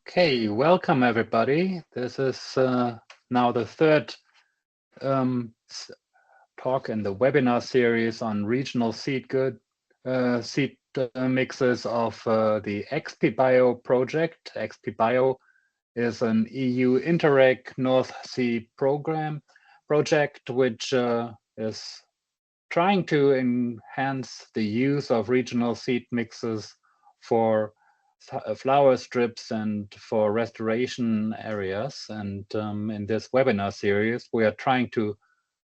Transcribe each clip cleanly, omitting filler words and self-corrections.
Okay, welcome everybody. This is now the third talk in the webinar series on regional seed mixes of the EXPBIO project. EXPBIO is an EU Interreg North Sea project which is trying to enhance the use of regional seed mixes for flower strips and for restoration areas. And in this webinar series, we are trying to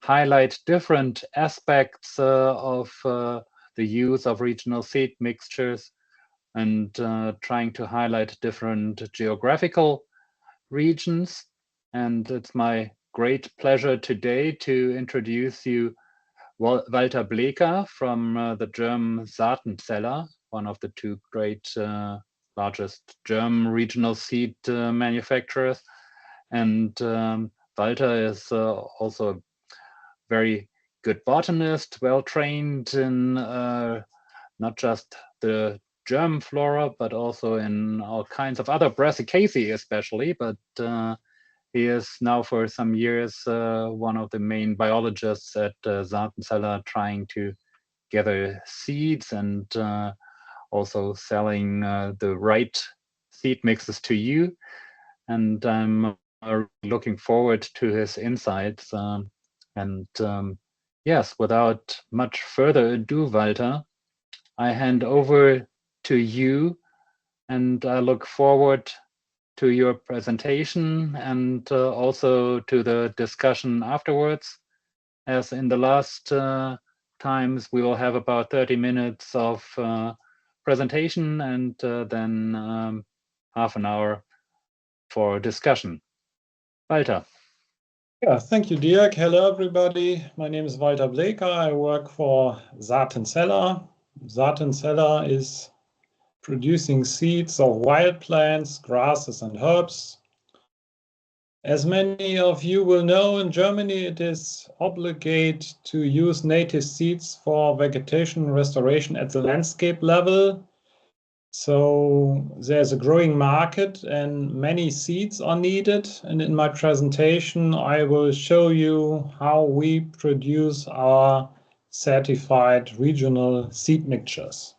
highlight different aspects of the use of regional seed mixtures and trying to highlight different geographical regions. And it's my great pleasure today to introduce you Walter Bleeker from the German Saaten Zeller, one of the two great largest German regional seed manufacturers. And Walter is also a very good botanist, well trained in not just the German flora, but also in all kinds of other Brassicaceae especially, but he is now for some years one of the main biologists at Saaten Zeller, trying to gather seeds and also selling the right seed mixes to you. And I'm looking forward to his insights. Yes, without much further ado, Walter, I hand over to you, and I look forward to your presentation and also to the discussion afterwards. As in the last times, we will have about 30 minutes of presentation and then half an hour for discussion. Walter. Yeah, thank you, Dirk. Hello, everybody. My name is Walter Bleeker. I work for Saaten Zeller. Saaten Zeller is producing seeds of wild plants, grasses, and herbs. As many of you will know, in Germany it is obligate to use native seeds for vegetation restoration at the landscape level. So there's a growing market and many seeds are needed. And in my presentation, I will show you how we produce our certified regional seed mixtures.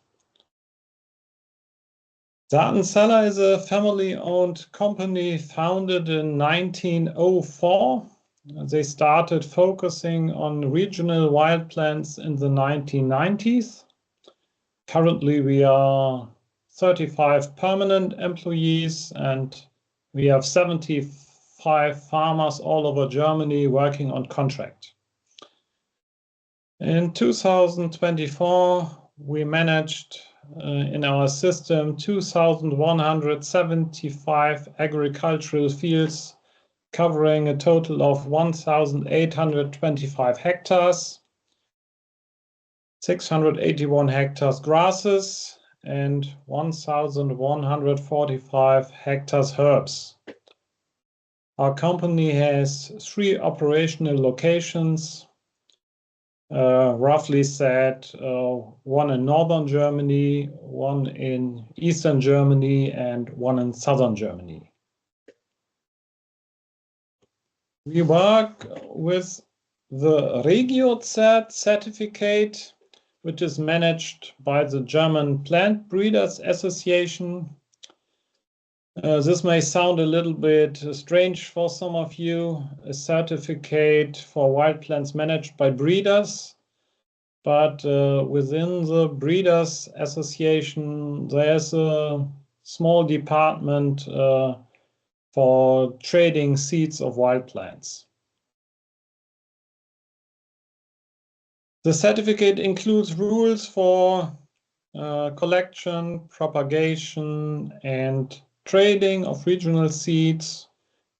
Saaten Zeller is a family-owned company founded in 1904. They started focusing on regional wild plants in the 1990s. Currently, we are 35 permanent employees and we have 75 farmers all over Germany working on contract. In 2024, we managed in our system 2,175 agricultural fields covering a total of 1,825 hectares, 681 hectares grasses, and 1,145 hectares herbs. Our company has 3 operational locations, roughly said, one in northern Germany, one in eastern Germany, and one in southern Germany. We work with the RegioCert certificate, which is managed by the German Plant Breeders Association. This may sound a little bit strange for some of you, a certificate for wild plants managed by breeders, but within the Breeders Association, there's a small department for trading seeds of wild plants. The certificate includes rules for collection, propagation, and trading of regional seeds.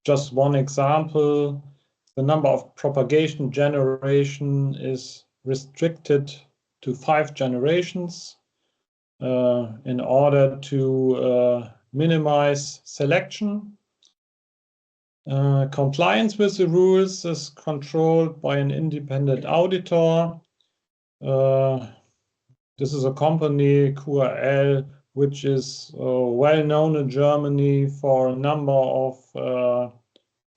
Just one example, the number of propagation generation is restricted to 5 generations in order to minimize selection. Compliance with the rules is controlled by an independent auditor. This is a company, QRL, which is well known in Germany for a number of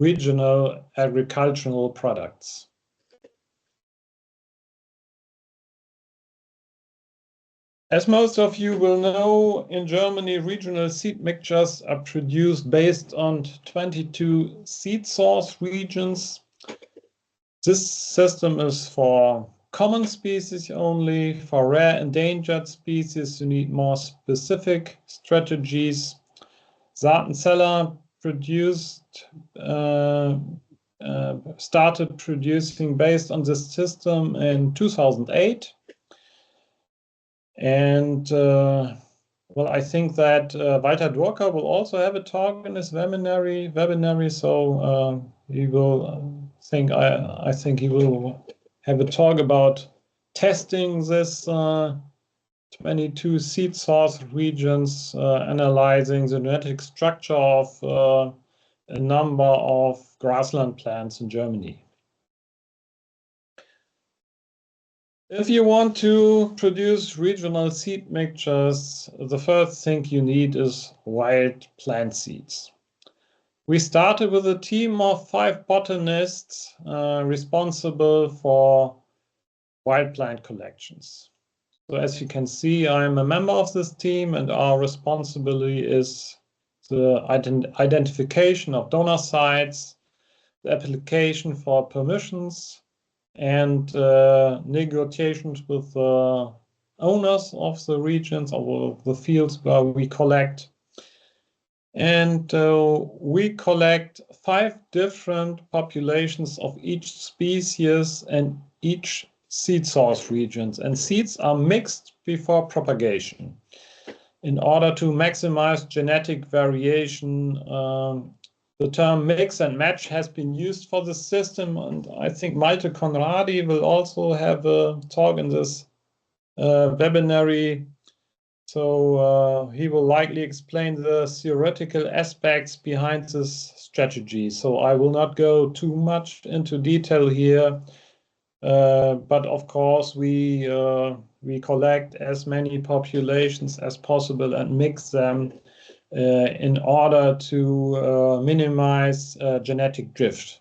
regional agricultural products. As most of you will know, in Germany, regional seed mixtures are produced based on 22 seed source regions. This system is for common species only. For rare endangered species, you need more specific strategies. Saaten Zeller started producing based on this system in 2008. And well, I think that Walter Dworka will also have a talk in this webinar. So he will I think he will have a talk about testing this 22 seed source regions, analyzing the genetic structure of a number of grassland plants in Germany. If you want to produce regional seed mixtures, the first thing you need is wild plant seeds. We started with a team of 5 botanists responsible for wild plant collections. So as you can see, I'm a member of this team, and our responsibility is the identification of donor sites, the application for permissions, and negotiations with the owners of the regions or the fields where we collect. And we collect 5 different populations of each species and each seed source regions. And seeds are mixed before propagation in order to maximize genetic variation. The term mix and match has been used for the system, and I think Malte Conradi will also have a talk in this webinar. So he will likely explain the theoretical aspects behind this strategy. So I will not go too much into detail here, but of course we collect as many populations as possible and mix them in order to minimize genetic drift.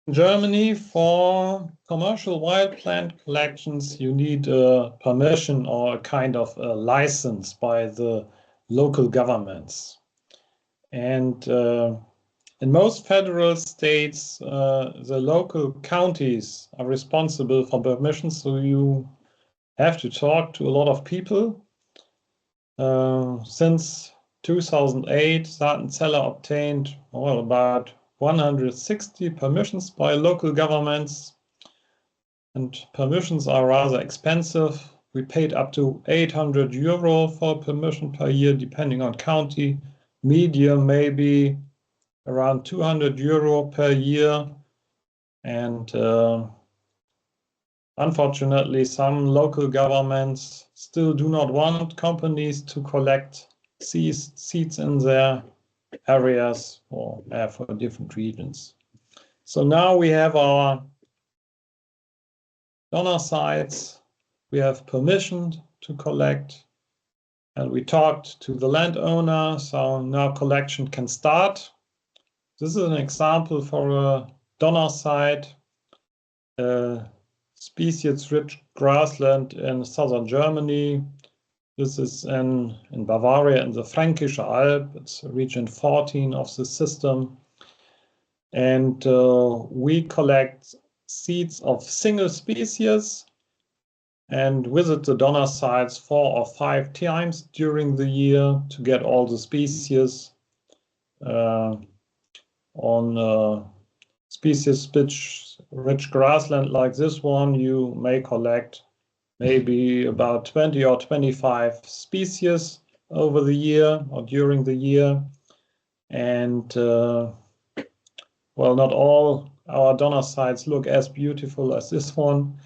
In Germany, for commercial wild plant collections, you need a permission or a kind of a license by the local governments. And in most federal states, the local counties are responsible for permissions, so you have to talk to a lot of people. Since 2008, Saaten Zeller obtained about 160 permissions by local governments, and permissions are rather expensive. We paid up to 800 euro for permission per year, depending on county. Medium, maybe around 200 euro per year. And unfortunately, some local governments still do not want companies to collect seeds in their areas or for different regions. So now we have our donor sites, we have permission to collect, and we talked to the landowner, so now collection can start. This is an example for a donor site, species-rich grassland in southern Germany. This is in Bavaria, in the Fränkische Alb. It's region 14 of the system. And we collect seeds of single species and visit the donor sites 4 or 5 times during the year to get all the species. On species-rich grassland like this one, you may collect maybe about 20 or 25 species over the year or during the year. And well, not all our donor sites look as beautiful as this one.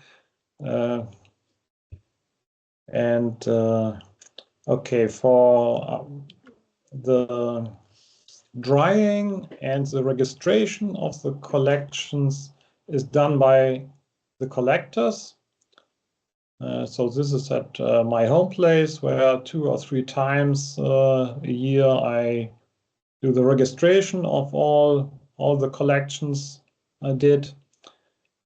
Okay, for the drying and the registration of the collections is done by the collectors. So this is at my home place, where 2 or 3 times a year I do the registration of all the collections I did.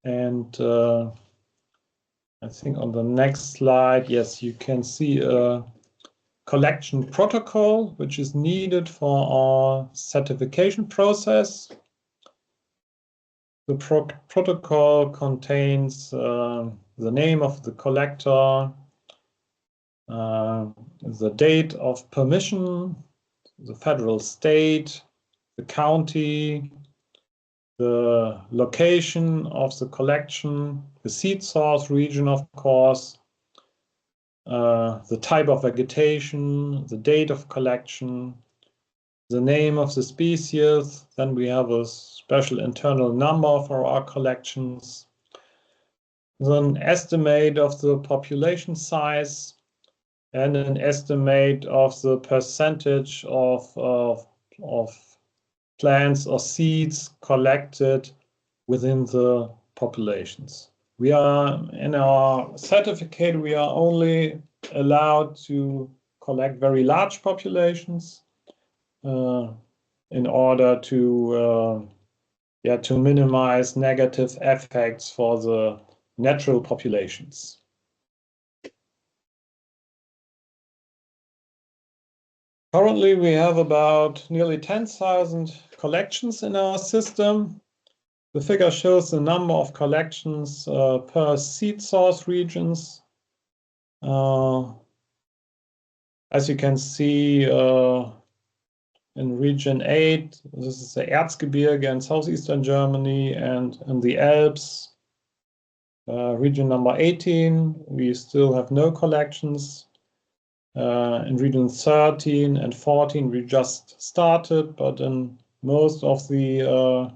And I think on the next slide, yes, you can see a collection protocol, which is needed for our certification process. The protocol contains the name of the collector, the date of permission, the federal state, the county, the location of the collection, the seed source region, of course, the type of vegetation, the date of collection, the name of the species. Then we have a special internal number for our collections, an estimate of the population size, and an estimate of the percentage of plants or seeds collected within the populations. We are, in our certificate, we are only allowed to collect very large populations in order to minimize negative effects for the natural populations. Currently, we have about nearly 10,000 collections in our system. The figure shows the number of collections per seed source regions. As you can see, in region 8, this is the Erzgebirge in southeastern Germany, and in the Alps, region number 18, we still have no collections. In region 13 and 14, we just started, but in most of the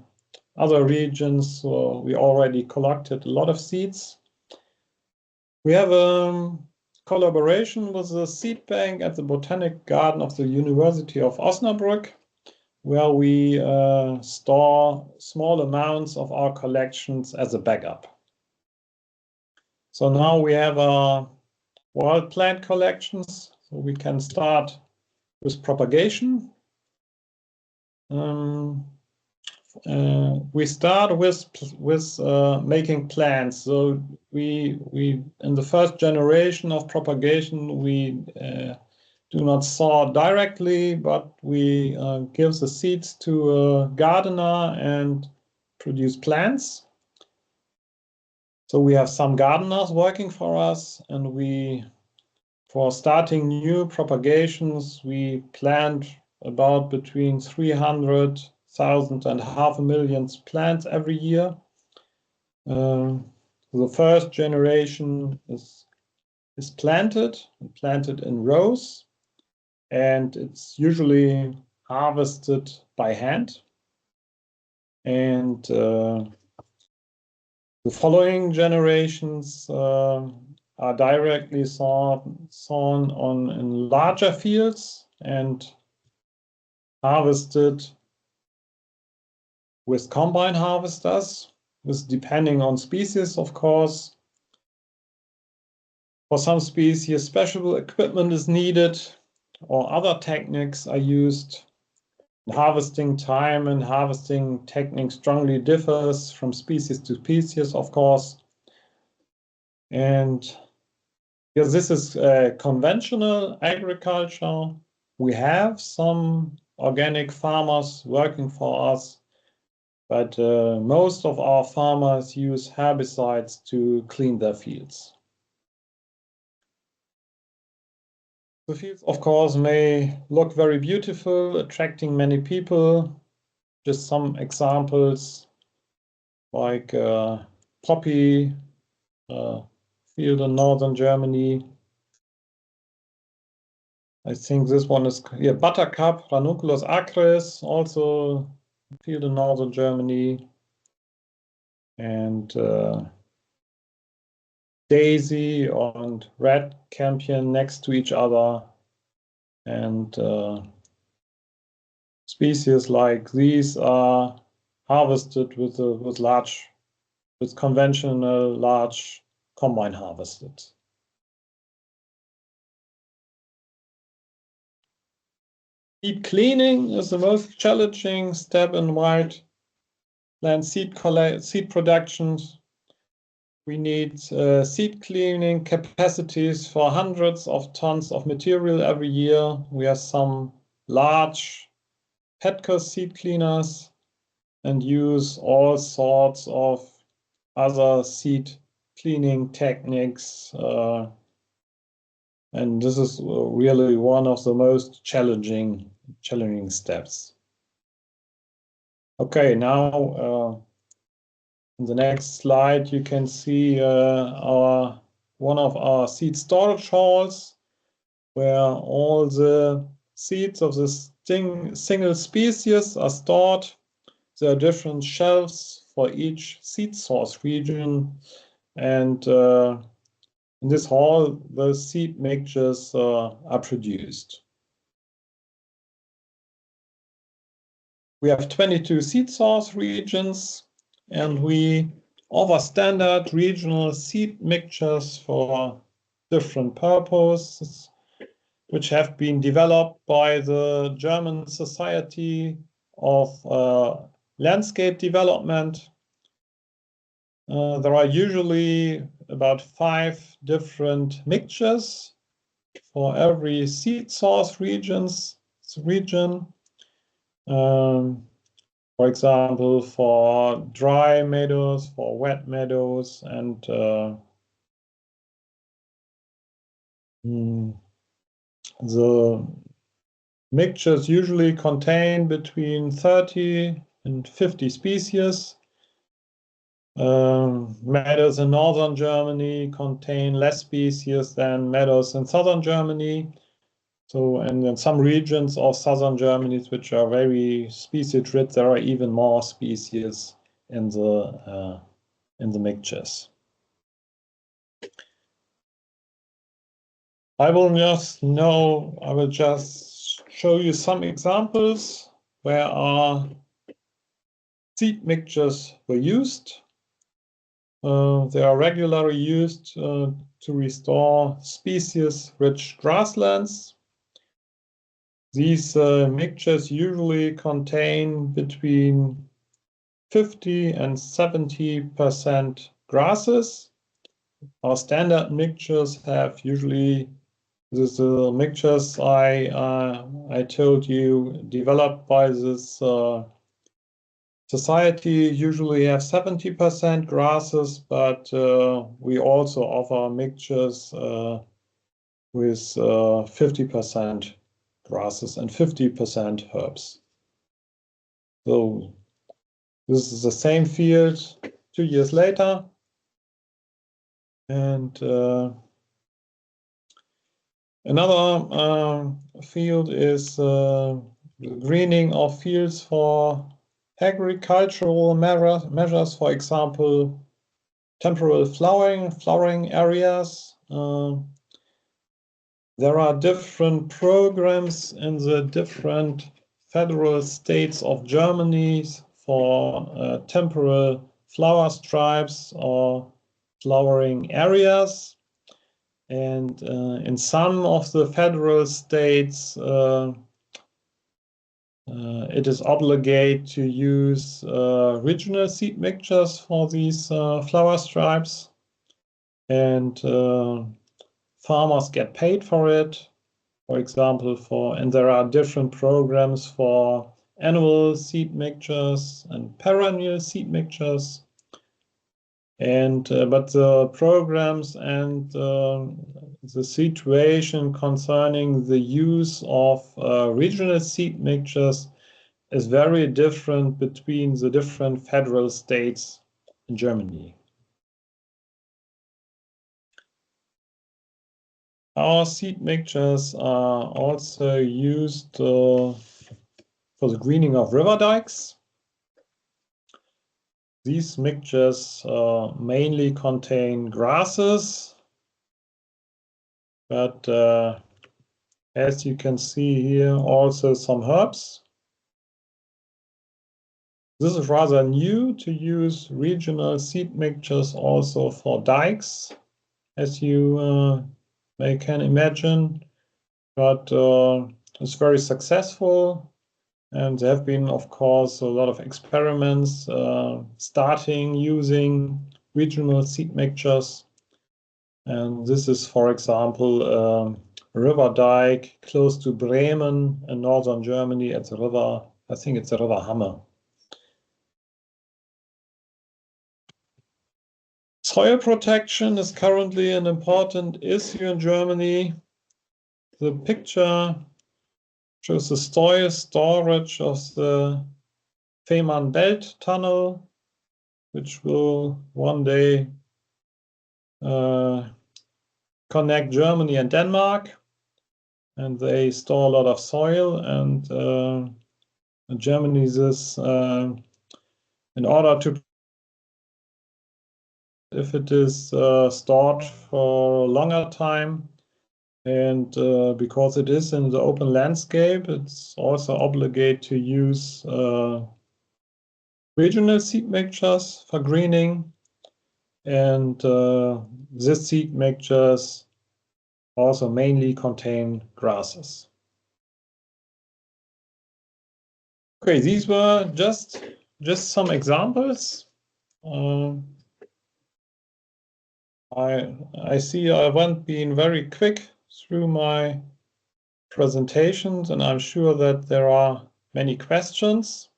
other regions, we already collected a lot of seeds. We have a collaboration with the seed bank at the Botanic Garden of the University of Osnabrück, where we store small amounts of our collections as a backup. So now we have our wild plant collections, so we can start with propagation. We start with making plants. So we in the first generation of propagation, we do not sow directly, but we give the seeds to a gardener and produce plants. So we have some gardeners working for us, and for starting new propagations, we plant about between 300,000 and 500,000 plants every year. The first generation is planted in rows, and it's usually harvested by hand. And the following generations are directly sown in larger fields and harvested with combine harvesters, depending on species, of course. For some species, special equipment is needed, or other techniques are used. Harvesting time and harvesting technique strongly differs from species to species, of course. And because this is conventional agriculture, we have some organic farmers working for us, but most of our farmers use herbicides to clean their fields. The fields, of course, may look very beautiful, attracting many people. Just some examples, like poppy field in northern Germany. I think this one is buttercup, Ranunculus acris, also field in northern Germany. And daisy and red campion next to each other, and species like these are harvested with conventional large combine harvested. Seed cleaning is the most challenging step in wildland seed productions. We need seed cleaning capacities for hundreds of tons of material every year. We have some large Petco seed cleaners and use all sorts of other seed cleaning techniques. And this is really one of the most challenging steps. Okay, now in the next slide, you can see one of our seed storage halls, where all the seeds of the single species are stored. There are different shelves for each seed source region, and in this hall, the seed mixtures are produced. We have 22 seed source regions, and we offer standard regional seed mixtures for different purposes, which have been developed by the German Society of Landscape Development. There are usually about 5 different mixtures for every seed source region. For example, for dry meadows, for wet meadows, and the mixtures usually contain between 30 and 50 species. Meadows in northern Germany contain less species than meadows in southern Germany. So, and in some regions of southern Germany, which are very species rich, there are even more species in the mixtures. I will just show you some examples where our seed mixtures were used. They are regularly used to restore species-rich grasslands. These mixtures usually contain between 50 and 70% grasses. Our standard mixtures have usually the mixtures I told you developed by this society usually have 70% grasses, but we also offer mixtures with 50% grasses and 50% herbs. So this is the same field 2 years later. And another field is the greening of fields for agricultural measures, for example, temporal flowering areas. There are different programs in the different federal states of Germany for temporal flower stripes or flowering areas. And in some of the federal states, it is obligate to use regional seed mixtures for these flower stripes, and farmers get paid for it. For example, and there are different programs for annual seed mixtures and perennial seed mixtures. And but the programs and the situation concerning the use of regional seed mixtures is very different between the different federal states in Germany. Our seed mixtures are also used for the greening of river dikes. These mixtures mainly contain grasses, but as you can see here, also some herbs. This is rather new to use regional seed mixtures also for dikes, as you can imagine. But is very successful. And there have been, of course, a lot of experiments starting using regional seed mixtures. And this is, for example, a river dike close to Bremen in northern Germany at the river, I think it's the River Hamme. Soil protection is currently an important issue in Germany. The picture shows the soil storage of the Fehmarnbelt tunnel, which will one day connect Germany and Denmark. And they store a lot of soil, and in Germany this, in order to, if it is stored for a longer time, and because it is in the open landscape, it's also obligated to use regional seed mixtures for greening. And these seed mixtures also mainly contain grasses. Okay, these were just some examples. I see I went being very quick through my presentations, and I'm sure that there are many questions.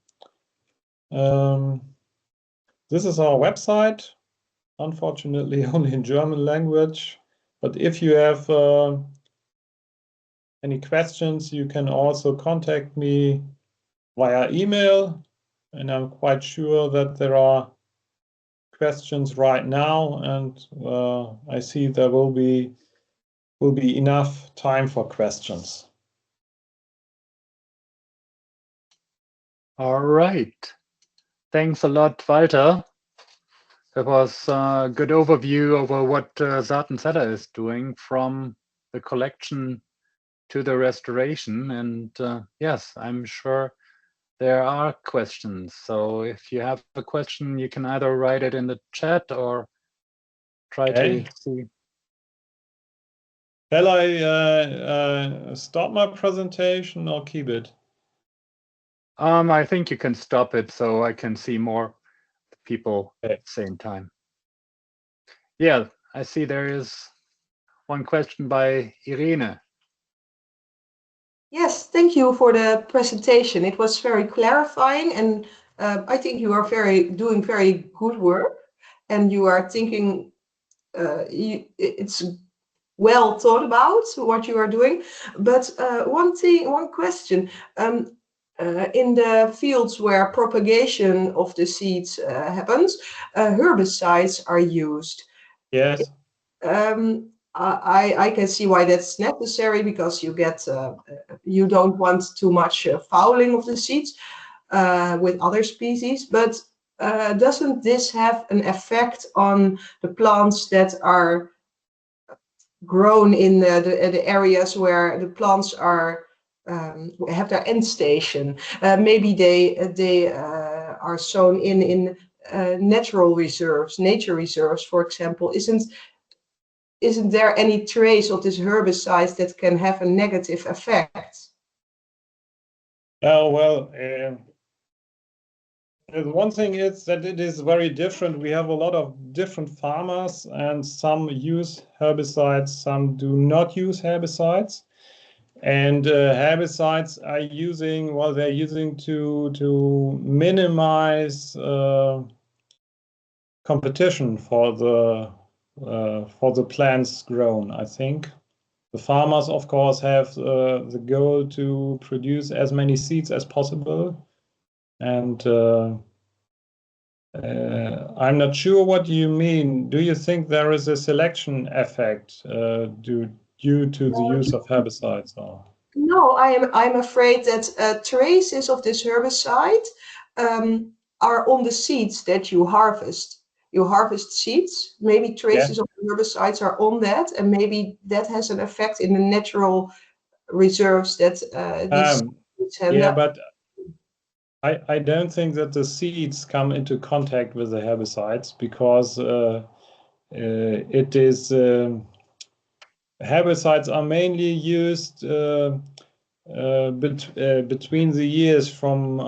This is our website, unfortunately only in German language, but if you have any questions, you can also contact me via email, and I'm quite sure that there are questions right now, and I see there will be enough time for questions. All right. Thanks a lot, Walter. That was a good overview over what Saaten Zeller is doing from the collection to the restoration. And yes, I'm sure there are questions. So if you have a question, you can either write it in the chat or try to see. Shall I stop my presentation or keep it? I think you can stop it so I can see more people at the same time. Yeah, I see there is one question by Irene. Yes, thank you for the presentation. It was very clarifying, and I think you are doing very good work, and you are thinking it's well thought about what you are doing. But one question, in the fields where propagation of the seeds happens, herbicides are used. Yes. I can see why that's necessary, because you don't want too much fouling of the seeds with other species. But doesn't this have an effect on the plants that are grown in the areas where the plants are have their end station? Maybe they are sown in natural reserves, nature reserves, for example. Isn't there any trace of this herbicide that can have a negative effect? Oh, well, one thing is that it is very different. We have a lot of different farmers, and some use herbicides, some do not use herbicides. And herbicides are using, well, they're using to minimize competition for the plants grown, I think. The farmers, of course, have the goal to produce as many seeds as possible. And I'm not sure what you mean. Do you think there is a selection effect due to the use of herbicides? Or? No, I'm afraid that traces of this herbicide are on the seeds that you harvest. You harvest seeds, maybe traces of herbicides are on that, and maybe that has an effect in the natural reserves that these seeds end up. But I don't think that the seeds come into contact with the herbicides, because it is herbicides are mainly used between the years from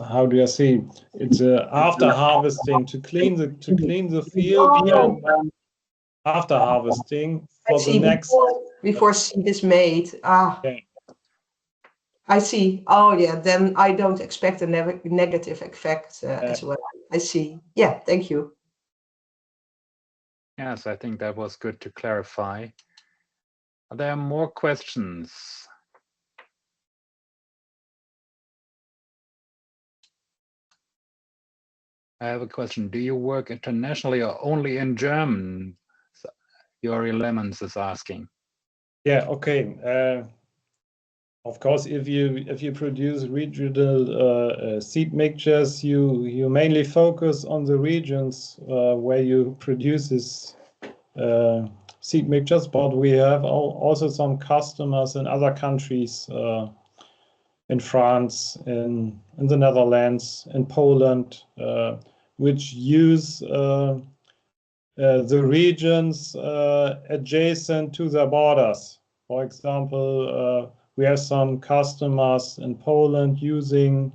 how do I say, it's after harvesting to clean the field, and after harvesting for the next before seed is made. Okay. I see. Oh yeah, then I don't expect a negative effect as well. I see. Yeah, thank you. Yes, I think that was good to clarify. Are there more questions? I have a question. Do you work internationally or only in German? Yuri Lemons is asking. Yeah, okay. Of course, if you produce regional seed mixtures, you mainly focus on the regions where you produce this seed mixtures, but we have also some customers in other countries, in France, in the Netherlands, in Poland, which use the regions adjacent to their borders. For example, we have some customers in Poland using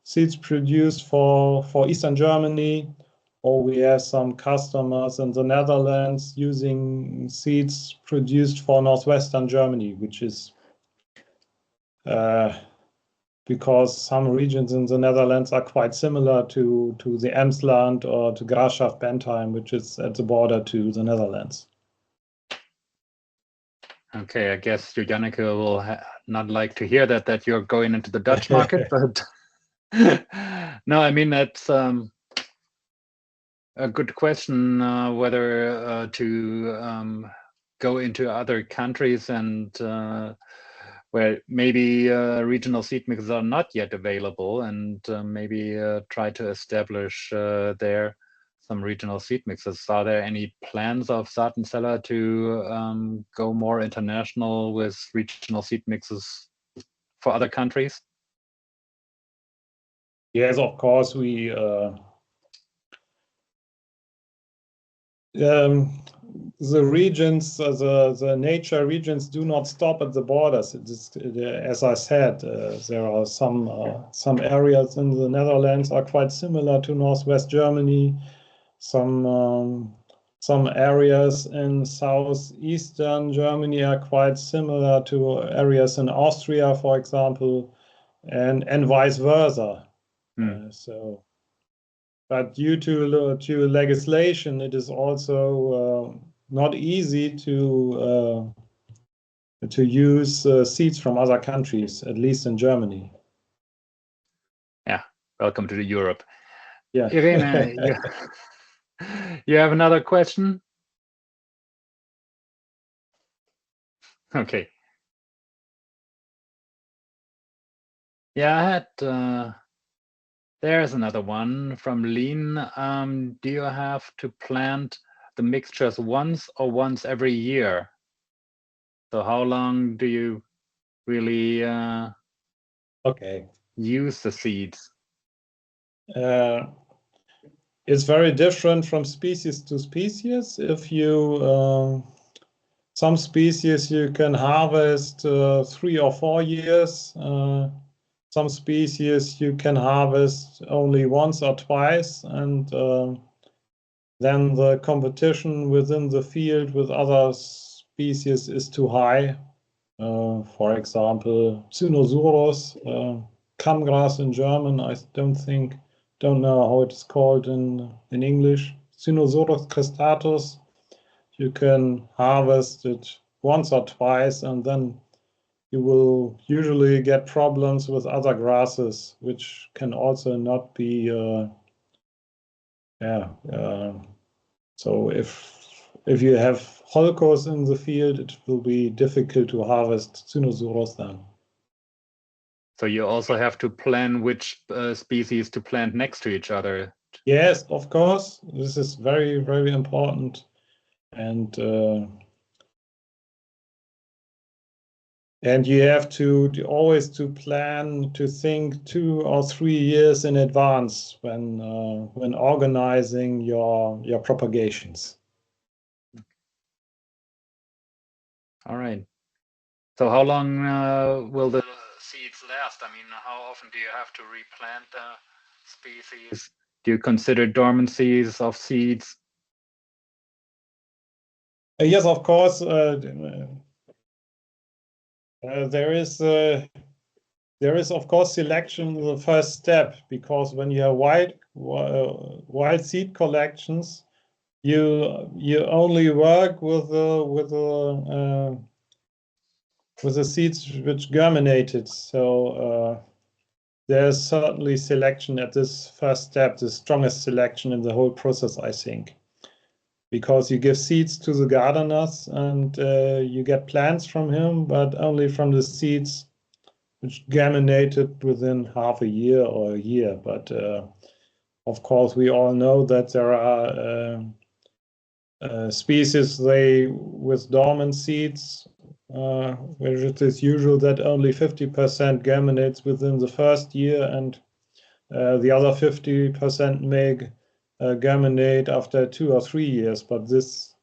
seeds produced for Eastern Germany, or we have some customers in the Netherlands using seeds produced for Northwestern Germany, which is because some regions in the Netherlands are quite similar to the Emsland or to Grafschaft Bentheim, which is at the border to the Netherlands. Okay, I guess Janneke will not like to hear that you're going into the Dutch market, but no, I mean, that's a good question, whether to go into other countries and where maybe regional seed mixes are not yet available, and maybe try to establish there some regional seed mixes. Are there any plans of Saaten Zeller to go more international with regional seed mixes for other countries? Yes, of course, we the regions, the nature regions do not stop at the borders. As I said, there are some areas in the Netherlands are quite similar to Northwest Germany. Some areas in southeastern Germany are quite similar to areas in Austria, for example, and vice versa. But due to legislation, it is also not easy to use seeds from other countries, at least in Germany. Yeah, welcome to Europe. Yeah, Irene, you have another question? Okay. Yeah, I had. There's another one from Lean. Do you have to plant the mixtures once or once every year? So how long do you really use the seeds? It's very different from species to species. If you some species you can harvest 3 or 4 years. Some species you can harvest only once or twice, and then the competition within the field with other species is too high. For example, Cynosurus, Kammgras in German. I don't know how it's called in English. Cynosurus cristatus. You can harvest it once or twice, and then you will usually get problems with other grasses, which can also not be, so if you have holcos in the field, it will be difficult to harvest Cynosurus then. So you also have to plan which species to plant next to each other. Yes, of course. This is very, very important. And you have to always plan to think 2 or 3 years in advance when organizing your propagations. All right. So how long will the seeds last? I mean, how often do you have to replant the species? Do you consider dormancies of seeds? Yes, of course. There is of course selection the first step, because when you have wild seed collections, you only work with the seeds which germinated. So there's certainly selection at this first step, the strongest selection in the whole process, I think, because you give seeds to the gardeners and you get plants from him, but only from the seeds which germinated within half a year or a year. But of course, we all know that there are species with dormant seeds, where it is usual that only 50% germinates within the first year, and the other 50% may germinate after 2 or 3 years. But this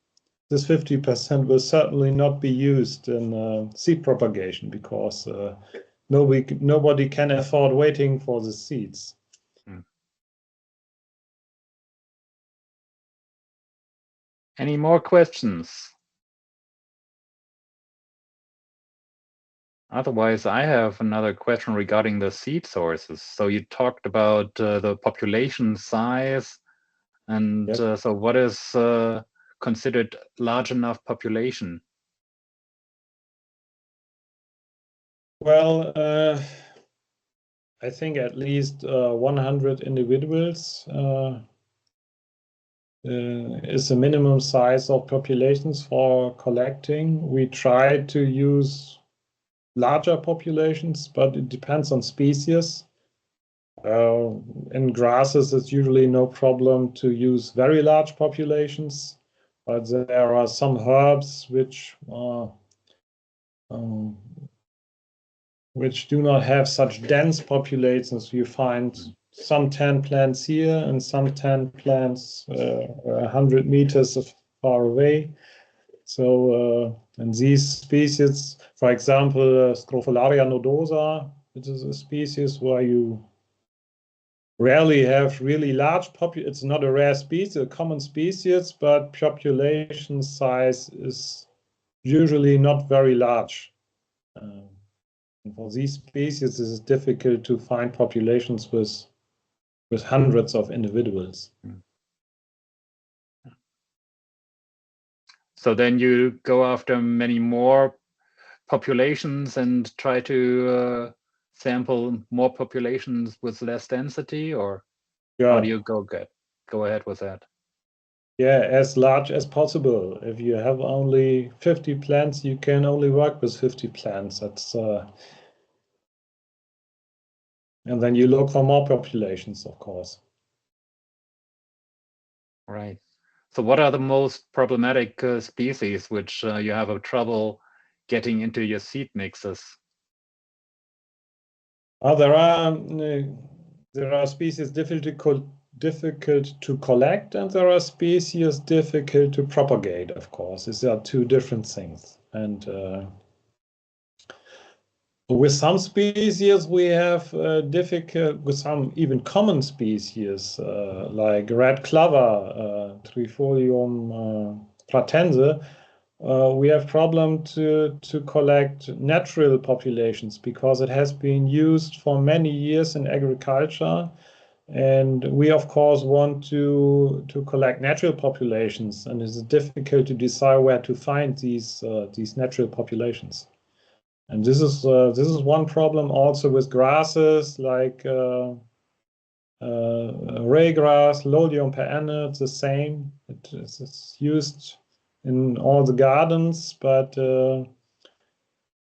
50% will certainly not be used in seed propagation, because nobody can afford waiting for the seeds. Any more questions? Otherwise, I have another question regarding the seed sources. So you talked about the population size, and Yep. so what is considered large enough population? Well, I think at least 100 individuals is the minimum size of populations for collecting. We try to use larger populations, but it depends on species. In grasses, it's usually no problem to use very large populations, but there are some herbs which do not have such dense populations. You find some 10 plants here and some 10 plants 100 meters far away. So, and these species, for example, Scrophularia nodosa, it is a species where you rarely have really large it's not a rare species, a common species, but population size is usually not very large. And for these species, it is difficult to find populations with hundreds of individuals. So then you go after many more populations and try to sample more populations with less density, or how do you go ahead with that? Yeah, as large as possible. If you have only 50 plants, you can only work with 50 plants. That's and then you look for more populations, of course. Right. So what are the most problematic species which you have a trouble getting into your seed mixes? There are species difficult to collect, and there are species difficult to propagate, of course. These are two different things. And with some species, we have with some even common species, like red clover, Trifolium pratense, we have problem to collect natural populations, because it has been used for many years in agriculture. And we, of course, want to collect natural populations, and it's difficult to decide where to find these natural populations. And this is one problem also with grasses like raygrass, Lolium perenna. It's the same. It's used in all the gardens, but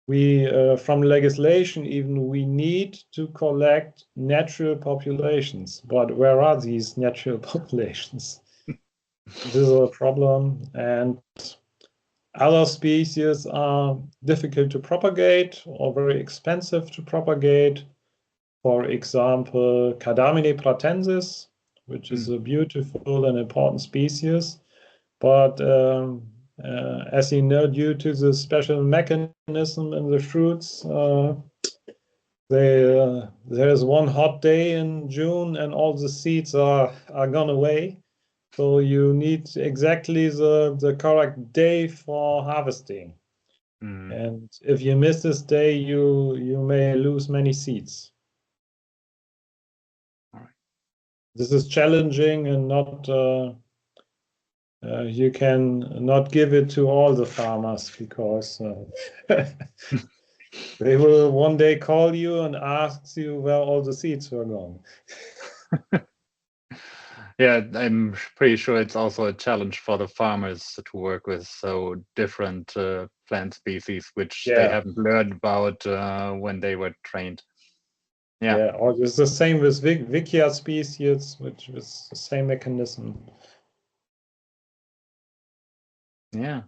we, from legislation, even we need to collect natural populations. But where are these natural populations? This is a problem, and other species are difficult to propagate or very expensive to propagate. For example, Cardamine pratensis, which is a beautiful and important species, but As you know, due to the special mechanism in the fruits, there's one hot day in June and all the seeds are gone away. So you need exactly the correct day for harvesting. And if you miss this day, you may lose many seeds. All right. This is challenging and not you can not give it to all the farmers because they will one day call you and ask you where all the seeds were gone. Yeah, I'm pretty sure it's also a challenge for the farmers to work with so different plant species, which they haven't learned about when they were trained. Yeah, or it's the same with Vicia species, which is the same mechanism. Yeah.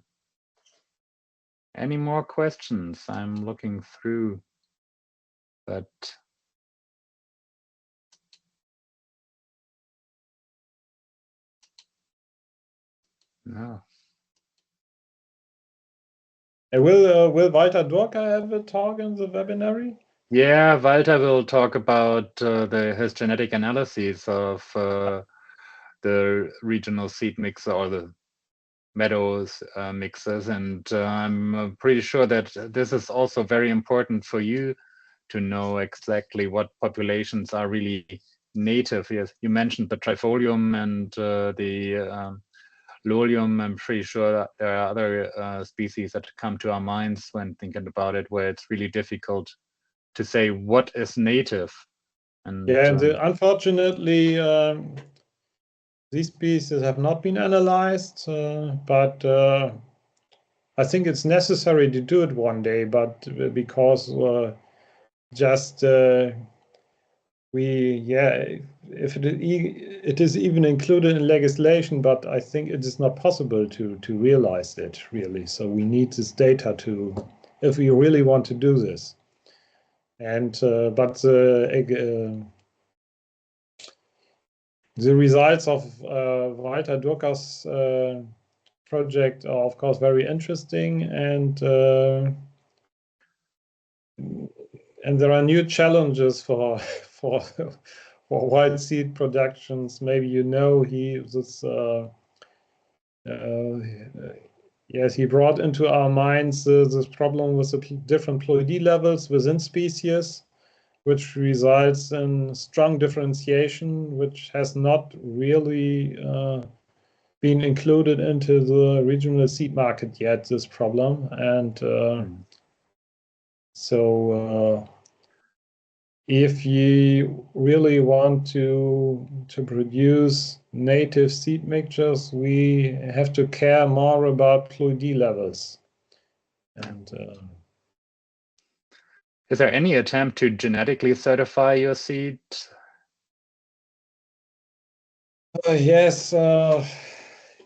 Any more questions? I'm looking through, but no. Will Walter Dorka have a talk in the webinar? Yeah, Walter will talk about his genetic analysis of the regional seed mixer or the meadows mixers, and I'm pretty sure that this is also very important for you to know exactly what populations are really native. Yes, you mentioned the trifolium and the lolium. I'm pretty sure that there are other species that come to our minds when thinking about it, where it's really difficult to say what is native. And unfortunately, these species have not been analyzed, but I think it's necessary to do it one day. But because just if it is even included in legislation, but I think it is not possible to realize it really. So we need this data if we really want to do this. And but the results of Walter Durka's project are of course very interesting, and there are new challenges for wild seed productions. Maybe he brought into our minds this problem with the different ploidy levels within species, which results in strong differentiation, which has not really been included into the regional seed market yet, this problem. And so if you really want to produce native seed mixtures, we have to care more about ploidy levels. And is there any attempt to genetically certify your seed? Yes,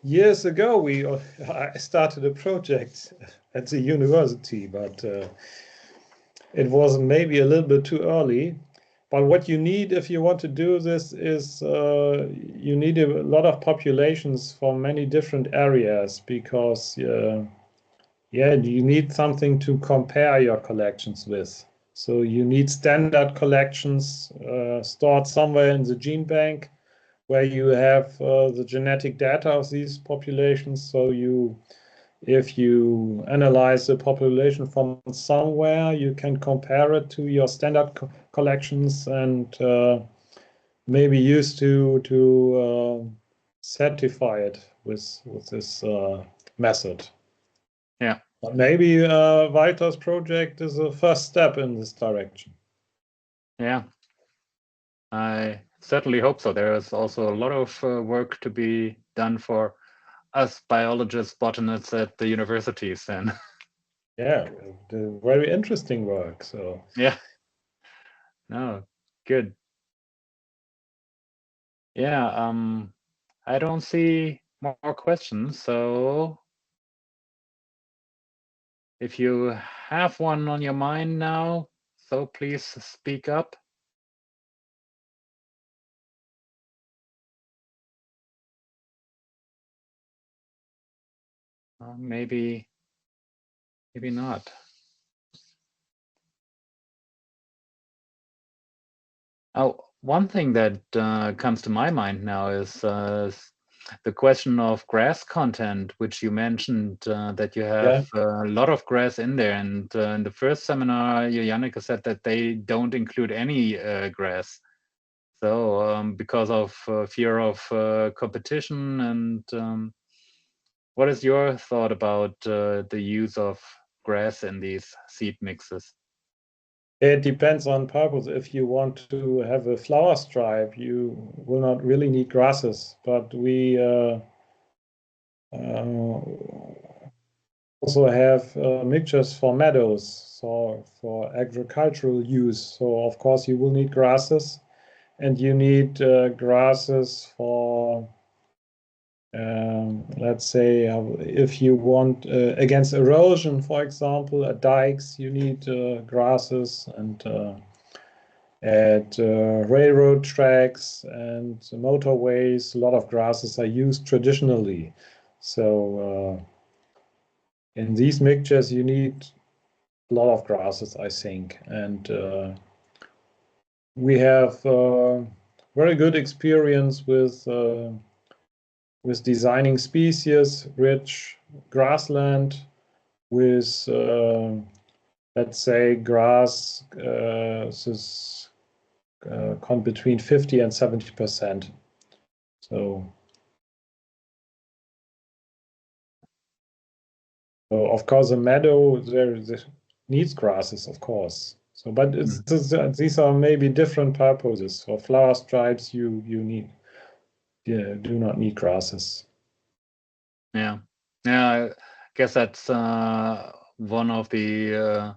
years ago I started a project at the university, but it was maybe a little bit too early. But what you need if you want to do this is you need a lot of populations from many different areas because you need something to compare your collections with. So you need standard collections stored somewhere in the gene bank where you have the genetic data of these populations. So if you analyze the population from somewhere, you can compare it to your standard collections and maybe use to certify it with this method. Yeah. But maybe Walter's project is a first step in this direction. Yeah, I certainly hope so. There is also a lot of work to be done for us biologists, botanists at the universities, and yeah, very interesting work. So yeah, no, good. Yeah, I don't see more questions. So if you have one on your mind now, so please speak up. Maybe not. Oh, one thing that comes to my mind now is the question of grass content, which you mentioned that you have a lot of grass in there. And in the first seminar, Janneke said that they don't include any grass. So because of fear of competition, and what is your thought about the use of grass in these seed mixes? It depends on purpose. If you want to have a flower stripe, you will not really need grasses, but we also have mixtures for meadows, so for agricultural use. So of course you will need grasses, and you need grasses for let's say if you want against erosion, for example, at dikes, you need grasses, and at railroad tracks and motorways, a lot of grasses are used traditionally. So in these mixtures, you need a lot of grasses, I think, and we have very good experience with designing species-rich grassland with, let's say, grass between 50 and 70%. So of course, a meadow there needs grasses, of course. So, but these are maybe different purposes. For flower stripes, you do not need grasses. Yeah, I guess that's one of the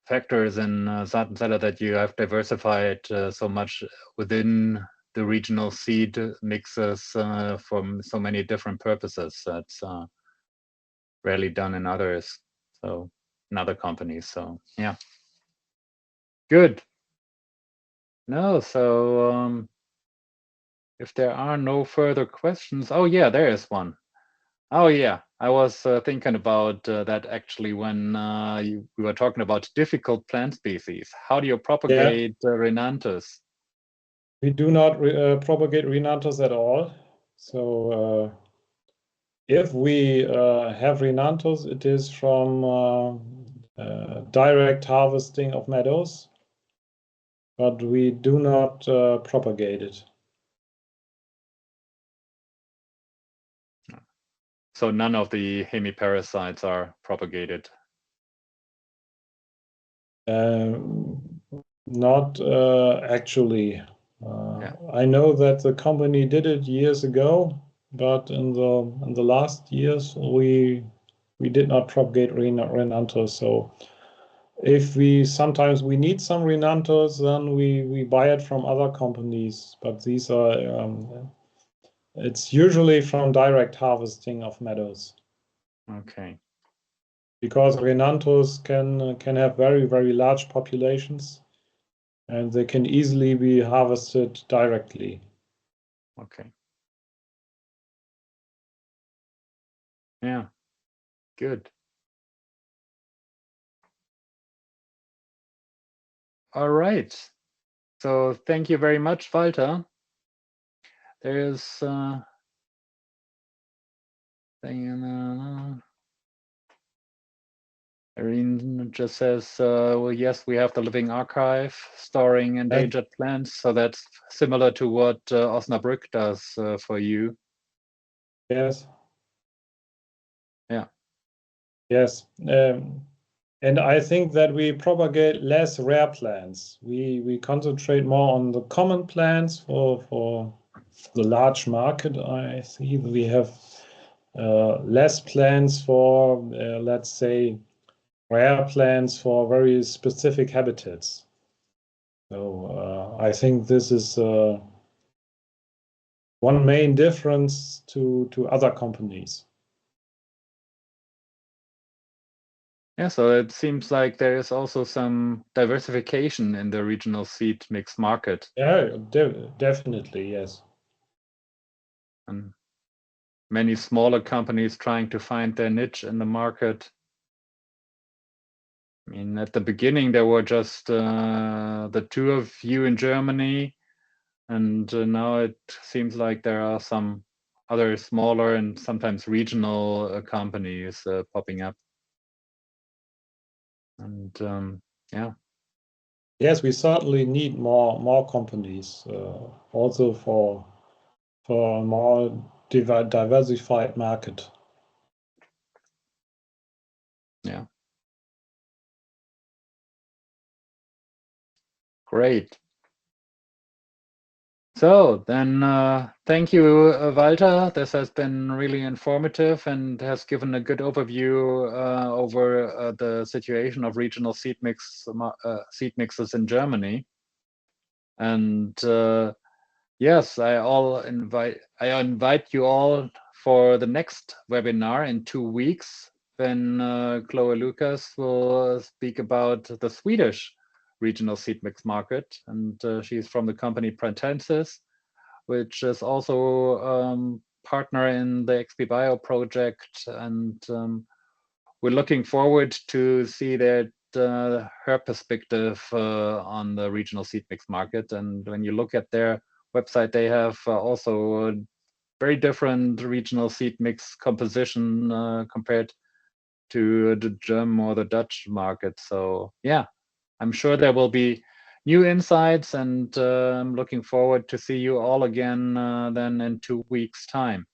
factors in Saaten Zeller, that you have diversified so much within the regional seed mixes from so many different purposes. That's rarely done in others, so in other companies. So yeah, good. No, so if there are no further questions, oh yeah, there is one. Oh yeah, I was thinking about that actually when we were talking about difficult plant species. How do you propagate Rhinanthus? We do not propagate Rhinanthus at all. So if we have Rhinanthus, it is from direct harvesting of meadows, but we do not propagate it. So none of the hemiparasites are propagated? Not actually. I know that the company did it years ago, but in the last years we did not propagate Rhinanthus. So if sometimes we need some Rhinanthus, then we buy it from other companies. But these are it's usually from direct harvesting of meadows. Okay. Because Rhinanthus can have very, very large populations, and they can easily be harvested directly. Okay. Yeah, good. All right. So thank you very much, Walter. There's Irene just says, well, yes, we have the living archive storing endangered plants. So that's similar to what Osnabrück does for you. Yes. Yeah. Yes. And I think that we propagate less rare plants. We concentrate more on the common plants for the large market. I see we have less plants for, let's say, rare plants for very specific habitats. So I think this is one main difference to other companies. Yeah, so it seems like there is also some diversification in the regional seed mix market. Yeah, definitely, yes. And many smaller companies trying to find their niche in the market. I mean, at the beginning, there were just the two of you in Germany, and now it seems like there are some other smaller and sometimes regional companies popping up. And yeah. Yes, we certainly need more companies, also for a more diversified market. Yeah. Great. So then, thank you, Walter. This has been really informative and has given a good overview over the situation of regional seed mixes in Germany. And yes, I invite you all for the next webinar in 2 weeks, when Chloe Lucas will speak about the Swedish regional seed mix market, and she's from the company Pratensis, which is also partner in the EXPBIO project, and we're looking forward to see that her perspective on the regional seed mix market. And when you look at their website, they have also very different regional seed mix composition compared to the German or the Dutch market. So yeah, I'm sure there will be new insights, and I'm looking forward to see you all again then in 2 weeks' time.